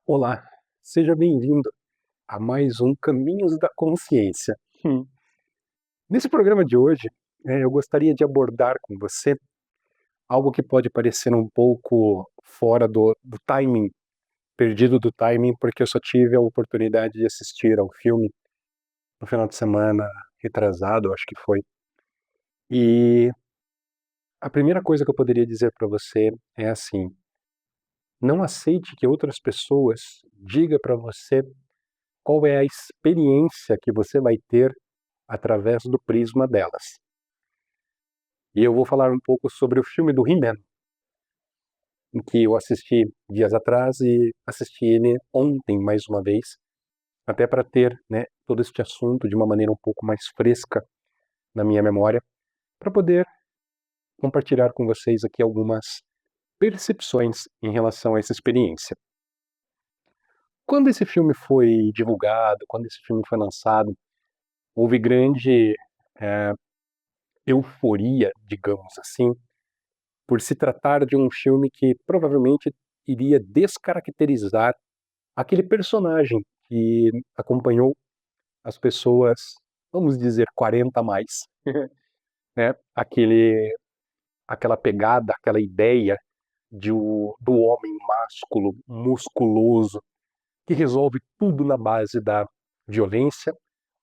Olá, seja bem-vindo a mais um Caminhos da Consciência. Hum. Nesse programa de hoje, eu gostaria de abordar com você algo que pode parecer um pouco fora do timing, perdido do timing, porque eu só tive a oportunidade de assistir ao filme no final de semana retrasado, acho que foi. E a primeira coisa que eu poderia dizer para você é assim: não aceite que outras pessoas digam para você qual é a experiência que você vai ter através do prisma delas. E eu vou falar um pouco sobre o filme do He-Man, em que eu assisti dias atrás e assisti ele ontem mais uma vez, até para ter, né, todo este assunto de uma maneira um pouco mais fresca na minha memória, para poder compartilhar com vocês aqui algumas percepções em relação a essa experiência. Quando esse filme foi divulgado, quando esse filme foi lançado, houve grande euforia, digamos assim, por se tratar de um filme que provavelmente iria descaracterizar aquele personagem que acompanhou as pessoas, vamos dizer, 40 a mais, né? Aquela pegada, aquela ideia do homem másculo, musculoso, que resolve tudo na base da violência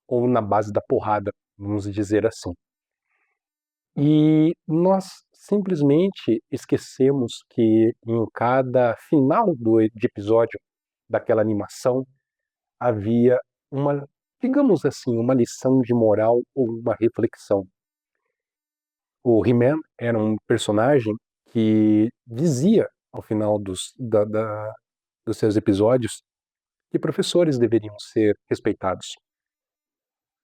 ou na base da porrada, vamos dizer assim. E nós simplesmente esquecemos que em cada final de episódio daquela animação havia uma, digamos assim, uma lição de moral ou uma reflexão. O He-Man era um personagem que dizia ao final dos seus episódios que professores deveriam ser respeitados.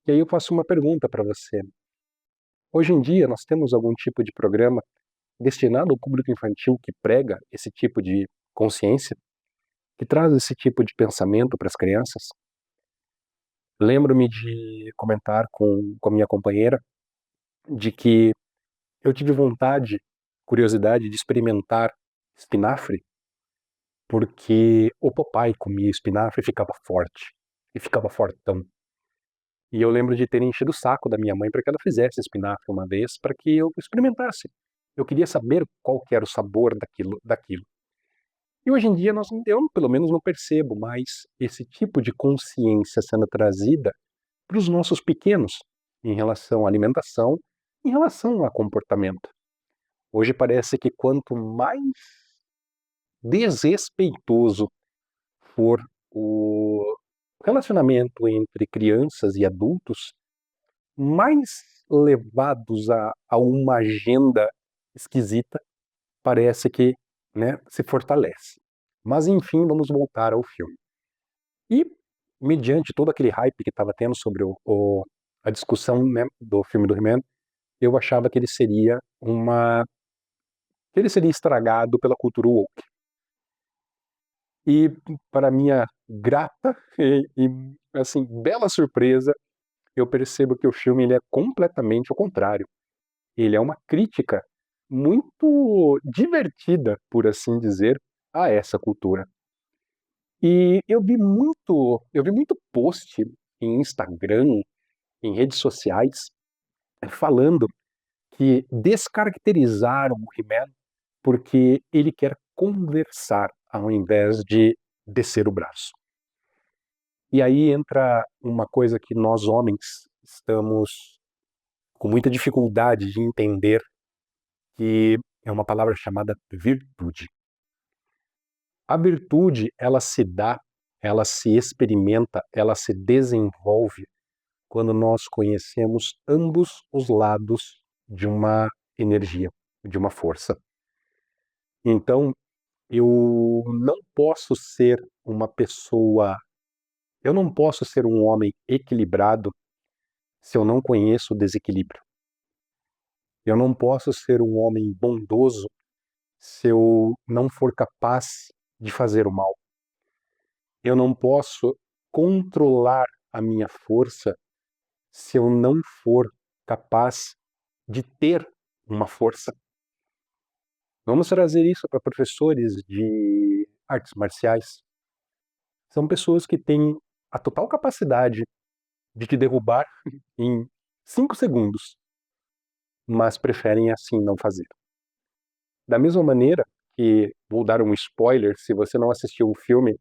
E aí eu faço uma pergunta para você. Hoje em dia nós temos algum tipo de programa destinado ao público infantil que prega esse tipo de consciência, que traz esse tipo de pensamento para as crianças? Lembro-me de comentar com a minha companheira de que eu tive vontade, curiosidade de experimentar espinafre, porque o papai comia espinafre e ficava forte, e ficava fortão. E eu lembro de ter enchido o saco da minha mãe para que ela fizesse espinafre uma vez, para que eu experimentasse. Eu queria saber qual que era o sabor daquilo. E hoje em dia eu pelo menos não percebo mais esse tipo de consciência sendo trazida para os nossos pequenos em relação à alimentação, em relação a comportamento. Hoje parece que quanto mais desrespeitoso for o relacionamento entre crianças e adultos, mais levados a uma agenda esquisita parece que, né, se fortalece. Mas enfim, vamos voltar ao filme. E, mediante todo aquele hype que estava tendo sobre a discussão, né, do filme do He-Man, eu achava que ele seria estragado pela cultura woke. E, para minha grata assim, bela surpresa, eu percebo que o filme ele é completamente ao contrário. Ele é uma crítica muito divertida, por assim dizer, a essa cultura. E eu vi muito post em Instagram, em redes sociais, falando que descaracterizaram o He-Man porque ele quer conversar ao invés de descer o braço. E aí entra uma coisa que nós homens estamos com muita dificuldade de entender, que é uma palavra chamada virtude. A virtude, ela se dá, ela se experimenta, ela se desenvolve quando nós conhecemos ambos os lados de uma energia, de uma força. Então, eu não posso ser uma pessoa, eu não posso ser um homem equilibrado se eu não conheço o desequilíbrio. Eu não posso ser um homem bondoso se eu não for capaz de fazer o mal. Eu não posso controlar a minha força se eu não for capaz de ter uma força. Vamos trazer isso para professores de artes marciais. São pessoas que têm a total capacidade de te derrubar em 5 segundos, mas preferem assim não fazer. Da mesma maneira que, vou dar um spoiler, se você não assistiu o filme,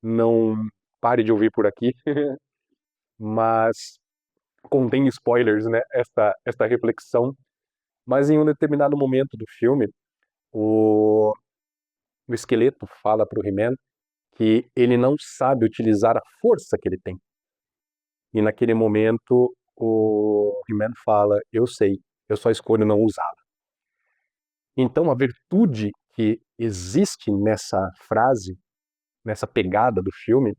não pare de ouvir por aqui, mas contém spoilers, né, esta reflexão. Mas em um determinado momento do filme, o, o esqueleto fala para o He-Man que ele não sabe utilizar a força que ele tem. E naquele momento o He-Man fala, eu sei, eu só escolho não usá-la. Então a virtude que existe nessa frase, nessa pegada do filme,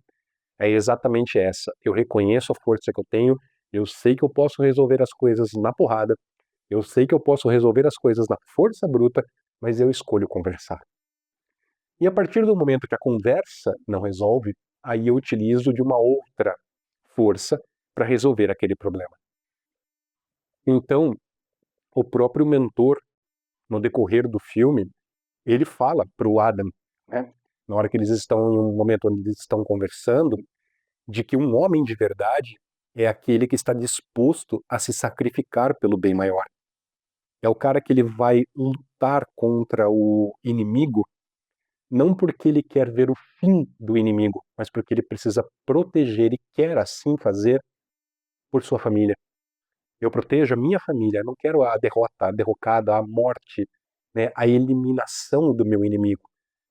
é exatamente essa. Eu reconheço a força que eu tenho, eu sei que eu posso resolver as coisas na porrada, eu sei que eu posso resolver as coisas na força bruta, mas eu escolho conversar. E a partir do momento que a conversa não resolve, aí eu utilizo de uma outra força para resolver aquele problema. Então, o próprio mentor, no decorrer do filme, ele fala para o Adam, né, na hora que eles estão em um momento onde eles estão conversando, de que um homem de verdade é aquele que está disposto a se sacrificar pelo bem maior. É o cara que ele vai lutar contra o inimigo, não porque ele quer ver o fim do inimigo, mas porque ele precisa proteger e quer assim fazer por sua família. Eu protejo a minha família, eu não quero a derrota, a derrocada, a morte, né, a eliminação do meu inimigo,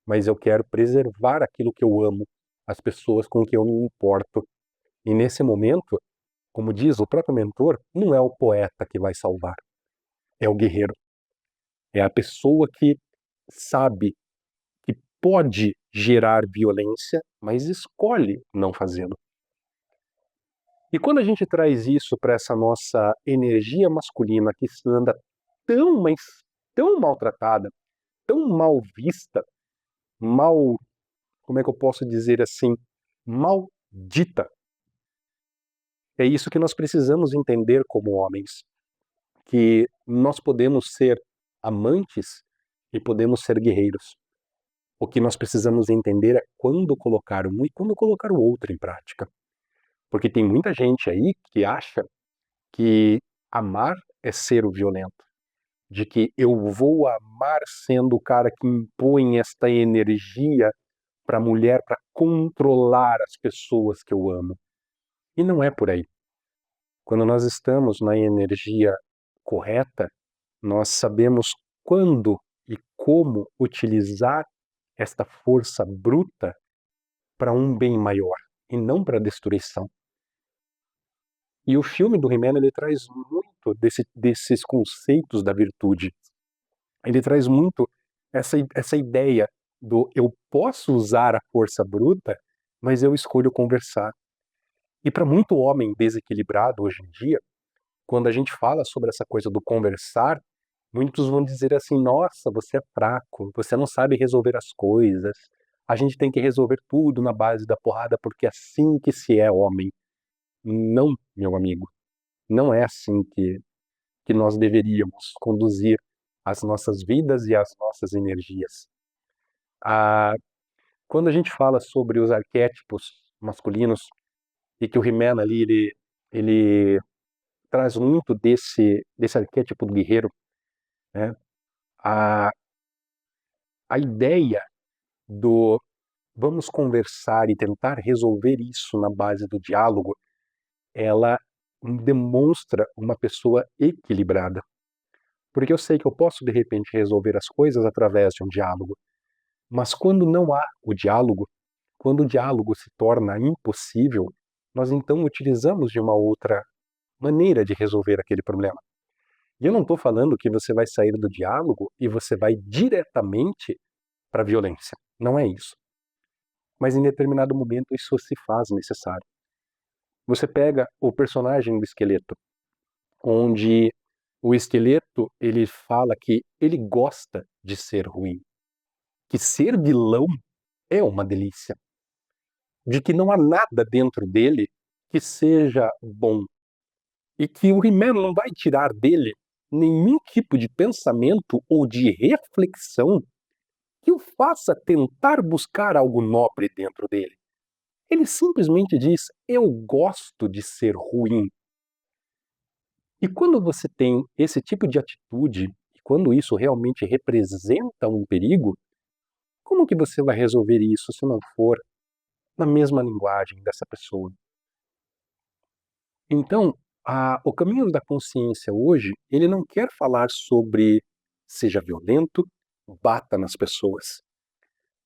mas eu quero preservar aquilo que eu amo, as pessoas com quem eu me importo. E nesse momento, como diz o próprio mentor, não é o poeta que vai salvar, é o guerreiro. É a pessoa que sabe que pode gerar violência, mas escolhe não fazê-lo. E quando a gente traz isso para essa nossa energia masculina que anda tão, mas tão maltratada, tão mal vista, mal, como é que eu posso dizer assim, maldita, é isso que nós precisamos entender como homens, que nós podemos ser amantes e podemos ser guerreiros. O que nós precisamos entender é quando colocar um e quando colocar o outro em prática. Porque tem muita gente aí que acha que amar é ser o violento. De que eu vou amar sendo o cara que impõe esta energia para a mulher para controlar as pessoas que eu amo. E não é por aí. Quando nós estamos na energia correta, nós sabemos quando e como utilizar esta força bruta para um bem maior e não para destruição. E o filme do He-Man, ele traz muito desses conceitos da virtude. Ele traz muito essa ideia do eu posso usar a força bruta, mas eu escolho conversar. E para muito homem desequilibrado hoje em dia, quando a gente fala sobre essa coisa do conversar, muitos vão dizer assim: nossa, você é fraco, você não sabe resolver as coisas, a gente tem que resolver tudo na base da porrada porque é assim que se é homem. Não, meu amigo, não é assim que nós deveríamos conduzir as nossas vidas e as nossas energias. Ah, quando a gente fala sobre os arquétipos masculinos e que o He-Man ali ele traz muito desse arquétipo do guerreiro, né? A, a ideia do vamos conversar e tentar resolver isso na base do diálogo, ela demonstra uma pessoa equilibrada. Porque eu sei que eu posso, de repente, resolver as coisas através de um diálogo, mas quando não há o diálogo, quando o diálogo se torna impossível, nós então utilizamos de uma outra maneira de resolver aquele problema. E eu não estou falando que você vai sair do diálogo e você vai diretamente para a violência. Não é isso. Mas em determinado momento isso se faz necessário. Você pega o personagem do esqueleto, onde o esqueleto ele fala que ele gosta de ser ruim, que ser vilão é uma delícia, de que não há nada dentro dele que seja bom e que o He-Man não vai tirar dele nenhum tipo de pensamento ou de reflexão que o faça tentar buscar algo nobre dentro dele. Ele simplesmente diz: eu gosto de ser ruim. E quando você tem esse tipo de atitude, e quando isso realmente representa um perigo, como que você vai resolver isso se não for na mesma linguagem dessa pessoa? Então, o caminho da consciência hoje, ele não quer falar sobre seja violento, bata nas pessoas.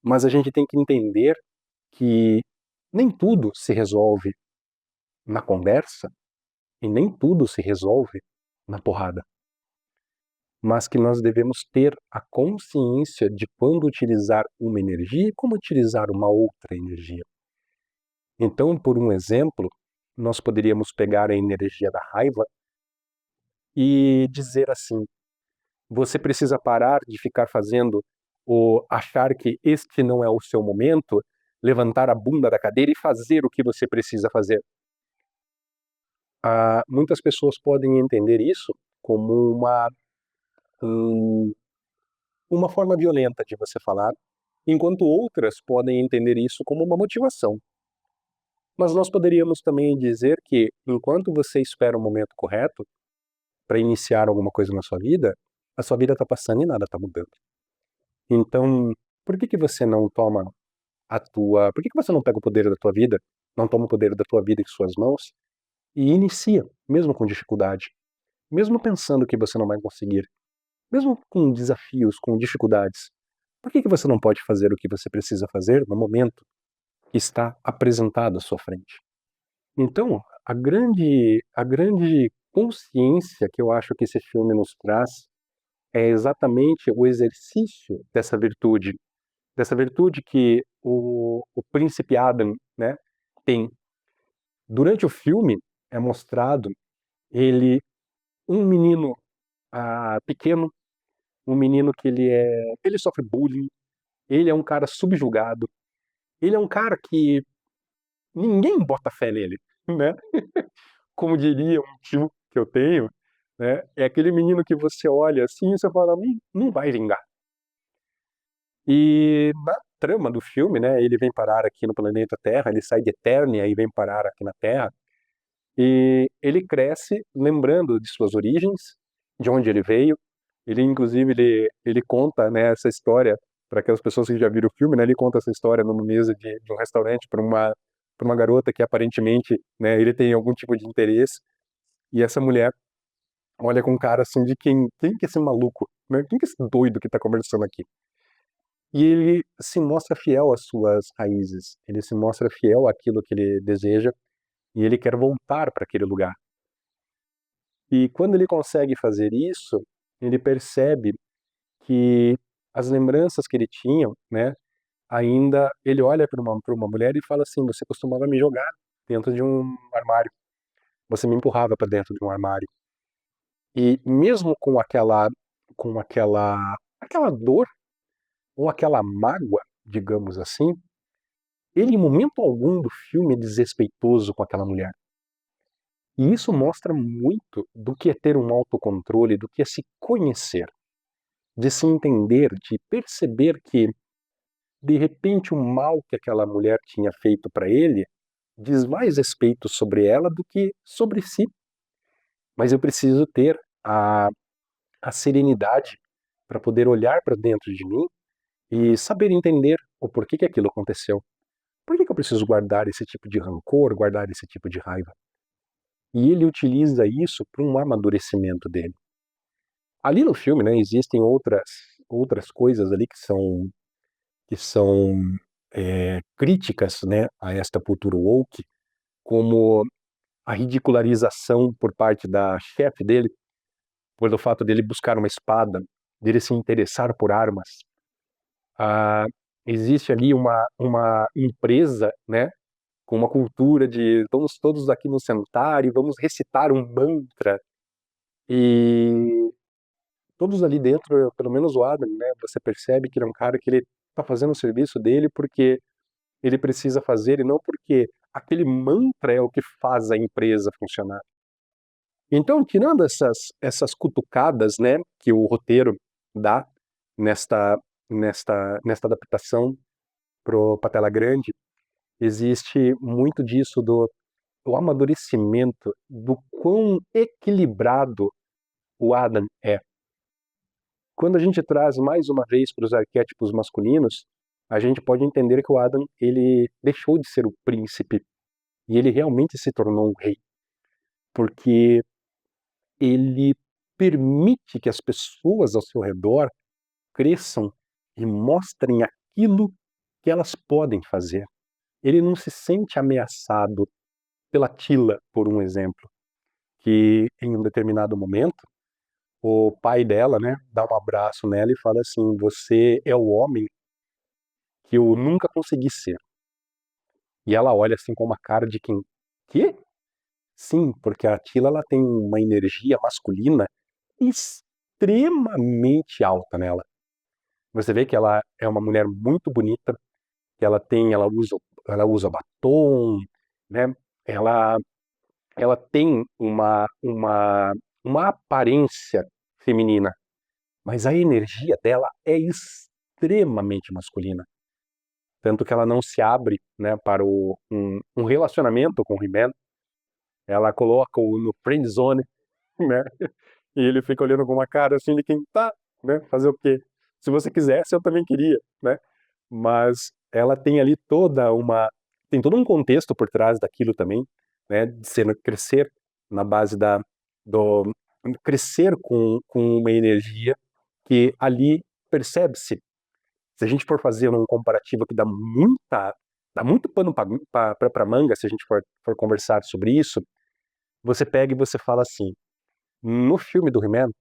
Mas a gente tem que entender que nem tudo se resolve na conversa e nem tudo se resolve na porrada. Mas que nós devemos ter a consciência de quando utilizar uma energia e como utilizar uma outra energia. Então, por um exemplo, nós poderíamos pegar a energia da raiva e dizer assim: você precisa parar de ficar fazendo ou achar que este não é o seu momento, levantar a bunda da cadeira e fazer o que você precisa fazer. Muitas pessoas podem entender isso como uma forma violenta de você falar, enquanto outras podem entender isso como uma motivação. Mas nós poderíamos também dizer que, enquanto você espera o momento correto para iniciar alguma coisa na sua vida, a sua vida está passando e nada está mudando. Então, por que que você não toma por que que você não pega o poder da tua vida, não toma o poder da tua vida em suas mãos e inicia, mesmo com dificuldade, mesmo pensando que você não vai conseguir, mesmo com desafios, com dificuldades? Por que que você não pode fazer o que você precisa fazer no momento que está apresentado à sua frente? Então, a grande consciência que eu acho que esse filme nos traz é exatamente o exercício dessa virtude que o príncipe Adam, né, tem. Durante o filme é mostrado ele, um menino pequeno, um menino que ele sofre bullying, ele é um cara subjugado, ele é um cara que ninguém bota fé nele, né? Como diria um tio que eu tenho, né? É aquele menino que você olha assim e você fala: não vai vingar". E na trama do filme, né, ele vem parar aqui no planeta Terra, ele sai de Eternia e vem parar aqui na Terra, e ele cresce lembrando de suas origens, de onde ele veio. Ele, inclusive, ele conta, né, essa história para aquelas pessoas que já viram o filme, né, ele conta essa história numa mesa de um restaurante para uma garota que aparentemente, né, ele tem algum tipo de interesse, e essa mulher olha com cara assim de quem que é esse maluco, né? Quem que é esse doido que está conversando aqui? E ele se mostra fiel às suas raízes, ele se mostra fiel àquilo que ele deseja, e ele quer voltar para aquele lugar. E quando ele consegue fazer isso, ele percebe que as lembranças que ele tinha, né, ainda ele olha para uma mulher e fala assim: você costumava me jogar dentro de um armário, você me empurrava para dentro de um armário. E mesmo com aquela dor ou aquela mágoa, digamos assim, ele em momento algum do filme é desrespeitoso com aquela mulher. E isso mostra muito do que é ter um autocontrole, do que é se conhecer, de se entender, de perceber que, de repente, o mal que aquela mulher tinha feito para ele diz mais respeito sobre ela do que sobre si. Mas eu preciso ter a serenidade para poder olhar para dentro de mim e saber entender o porquê que aquilo aconteceu. Por que que eu preciso guardar esse tipo de rancor, guardar esse tipo de raiva? E ele utiliza isso para um amadurecimento dele. Ali no filme, né, existem outras coisas ali que são críticas, né, a esta cultura woke, como a ridicularização por parte da chefe dele, pelo fato dele buscar uma espada, dele se interessar por armas. Ah, existe ali uma empresa, né, com uma cultura de vamos todos aqui nos sentar e vamos recitar um mantra. E todos ali dentro, pelo menos o Adam, né, você percebe que ele é um cara que ele tá fazendo o serviço dele porque ele precisa fazer e não porque aquele mantra é o que faz a empresa funcionar. Então, tirando essas cutucadas, né, que o roteiro dá nesta adaptação pra tela grande, existe muito disso do amadurecimento, do quão equilibrado o Adam é. Quando a gente traz mais uma vez para os arquétipos masculinos, a gente pode entender que o Adam, ele deixou de ser o príncipe e ele realmente se tornou um rei, porque ele permite que as pessoas ao seu redor cresçam e mostrem aquilo que elas podem fazer. Ele não se sente ameaçado pela Tila, por um exemplo, que em um determinado momento o pai dela, né, dá um abraço nela e fala assim: você é o homem que eu nunca consegui ser. E ela olha assim com uma cara de quem, quê? Sim, porque a Tila ela tem uma energia masculina extremamente alta nela. Você vê que ela é uma mulher muito bonita, que ela usa batom, né? Ela ela tem uma aparência feminina, mas a energia dela é extremamente masculina. Tanto que ela não se abre, né, para um relacionamento com o He-Man. Ela coloca-o no friend zone, né? E ele fica olhando com uma cara assim de quem tá, né? Fazer o quê? Se você quisesse, eu também queria, né? Mas ela tem ali tem todo um contexto por trás daquilo também, né? De crescer na base do crescer com uma energia que ali percebe-se. Se a gente for fazer um comparativo que dá muito pano para manga, se a gente for conversar sobre isso, você pega e você fala assim: no filme do He-Man,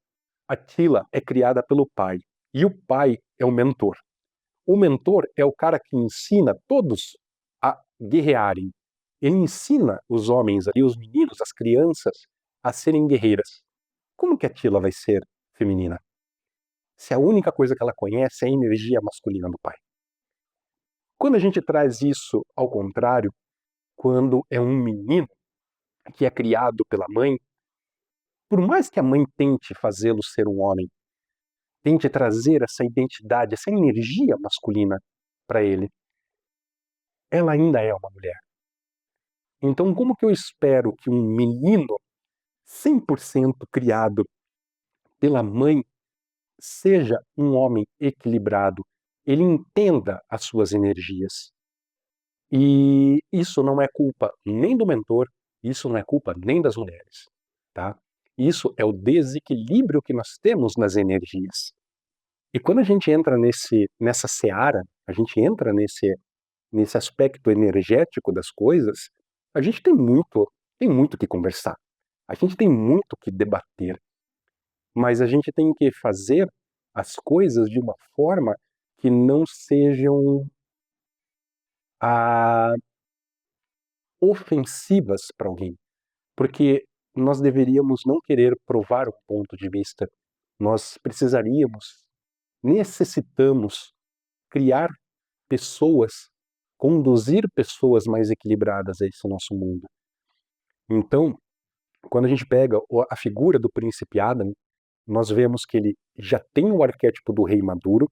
a Tila é criada pelo pai e o pai é o mentor. O mentor é o cara que ensina todos a guerrearem. Ele ensina os homens ali, os meninos, as crianças, a serem guerreiras. Como que a Tila vai ser feminina? Se a única coisa que ela conhece é a energia masculina do pai. Quando a gente traz isso ao contrário, quando é um menino que é criado pela mãe, por mais que a mãe tente fazê-lo ser um homem, tente trazer essa identidade, essa energia masculina para ele, ela ainda é uma mulher. Então, como que eu espero que um menino 100% criado pela mãe seja um homem equilibrado, ele entenda as suas energias? E isso não é culpa nem do mentor, isso não é culpa nem das mulheres, tá? Isso é o desequilíbrio que nós temos nas energias. E quando a gente entra nessa seara, a gente entra nesse aspecto energético das coisas, a gente tem muito que conversar. A gente tem muito que debater, mas a gente tem que fazer as coisas de uma forma que não sejam ah, ofensivas para alguém, porque nós deveríamos não querer provar um ponto de vista. Nós necessitamos criar pessoas, conduzir pessoas mais equilibradas a esse nosso mundo. Então, quando a gente pega a figura do príncipe Adam, nós vemos que ele já tem o arquétipo do rei maduro,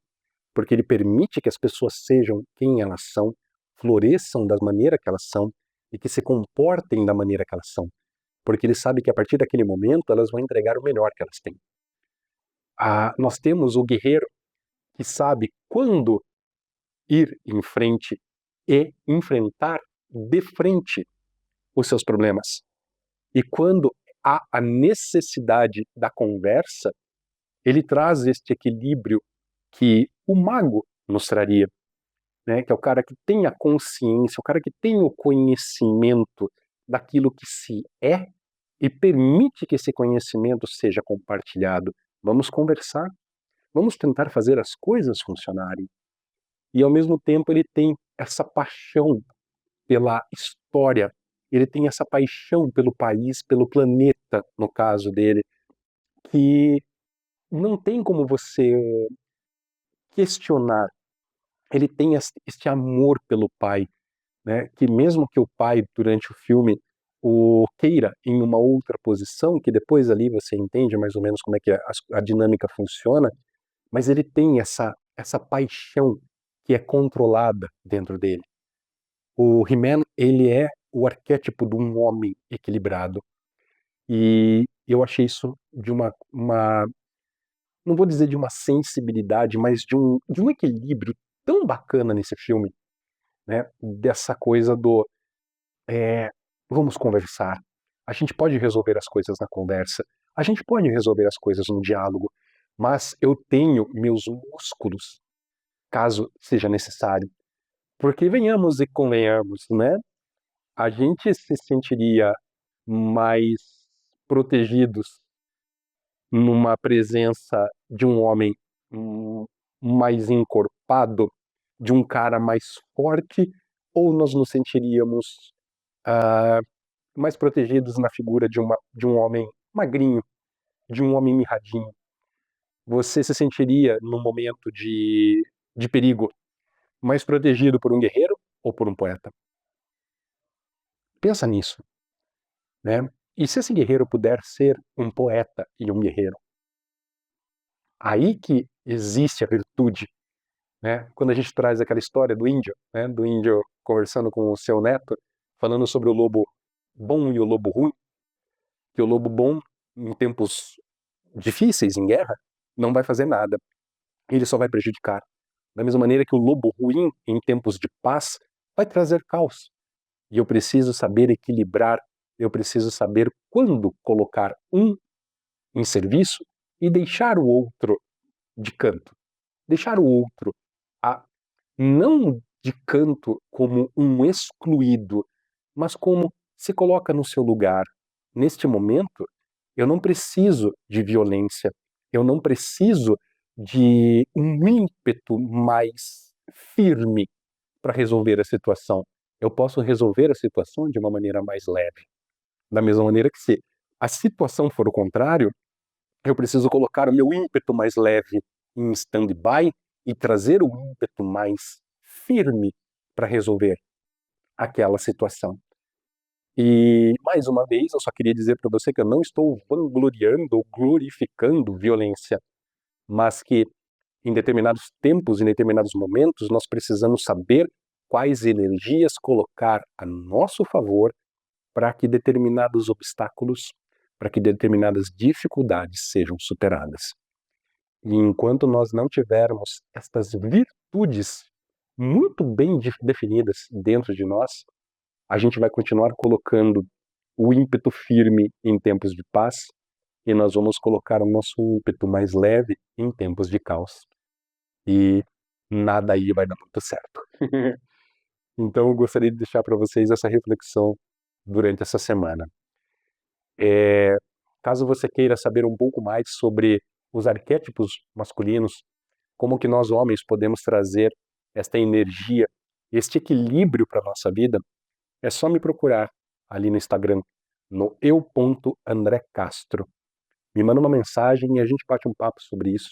porque ele permite que as pessoas sejam quem elas são, floresçam da maneira que elas são e que se comportem da maneira que elas são, porque ele sabe que a partir daquele momento elas vão entregar o melhor que elas têm. Nós temos o guerreiro que sabe quando ir em frente e enfrentar de frente os seus problemas. E quando há a necessidade da conversa, ele traz este equilíbrio que o mago nos traria, né? Que é o cara que tem a consciência, o cara que tem o conhecimento daquilo que se é e permite que esse conhecimento seja compartilhado. Vamos conversar, vamos tentar fazer as coisas funcionarem. E ao mesmo tempo ele tem essa paixão pela história, ele tem essa paixão pelo país, pelo planeta, no caso dele, que não tem como você questionar. Ele tem este amor pelo pai, né? Que mesmo que o pai, durante o filme, o queira em uma outra posição, que depois ali você entende mais ou menos como é que a dinâmica funciona, mas ele tem essa paixão que é controlada dentro dele. O He-Man, ele é o arquétipo de um homem equilibrado. E eu achei isso de não vou dizer de uma sensibilidade, mas de um equilíbrio tão bacana nesse filme, né? Dessa coisa do vamos conversar. A gente pode resolver as coisas na conversa. A gente pode resolver as coisas no diálogo. Mas eu tenho meus músculos, caso seja necessário. Porque venhamos e convenhamos, né? A gente se sentiria mais protegidos numa presença de um homem mais encorpado, de um cara mais forte, ou nós nos sentiríamos mais protegidos na figura de um homem magrinho, de um homem mirradinho? Você se sentiria, num momento de perigo, mais protegido por um guerreiro ou por um poeta? Pensa nisso, né? E se esse guerreiro puder ser um poeta e um guerreiro? Aí que existe a virtude, né? Quando a gente traz aquela história do índio, né? Do índio conversando com o seu neto, falando sobre o lobo bom e o lobo ruim, que o lobo bom, em tempos difíceis, em guerra, não vai fazer nada, ele só vai prejudicar. Da mesma maneira que o lobo ruim, em tempos de paz, vai trazer caos. E eu preciso saber equilibrar, eu preciso saber quando colocar um em serviço e deixar o outro de canto. Deixar o outro a, não de canto como um excluído, mas como se coloca no seu lugar. Neste momento, eu não preciso de violência, eu não preciso de um ímpeto mais firme para resolver a situação. Eu posso resolver a situação de uma maneira mais leve. Da mesma maneira que, se a situação for o contrário, eu preciso colocar o meu ímpeto mais leve em stand-by e trazer o ímpeto mais firme para resolver aquela situação. E, mais uma vez, eu só queria dizer para você que eu não estou vangloriando ou glorificando violência, mas que em determinados tempos, em determinados momentos, nós precisamos saber quais energias colocar a nosso favor para que determinados obstáculos, para que determinadas dificuldades sejam superadas. E enquanto nós não tivermos estas virtudes muito bem definidas dentro de nós, a gente vai continuar colocando o ímpeto firme em tempos de paz e nós vamos colocar o nosso ímpeto mais leve em tempos de caos. E nada aí vai dar muito certo. Então eu gostaria de deixar para vocês essa reflexão durante essa semana. Caso você queira saber um pouco mais sobre os arquétipos masculinos, como que nós homens podemos trazer esta energia, este equilíbrio para a nossa vida, é só me procurar ali no Instagram, no eu.andrecastro. Me manda uma mensagem e a gente bate um papo sobre isso.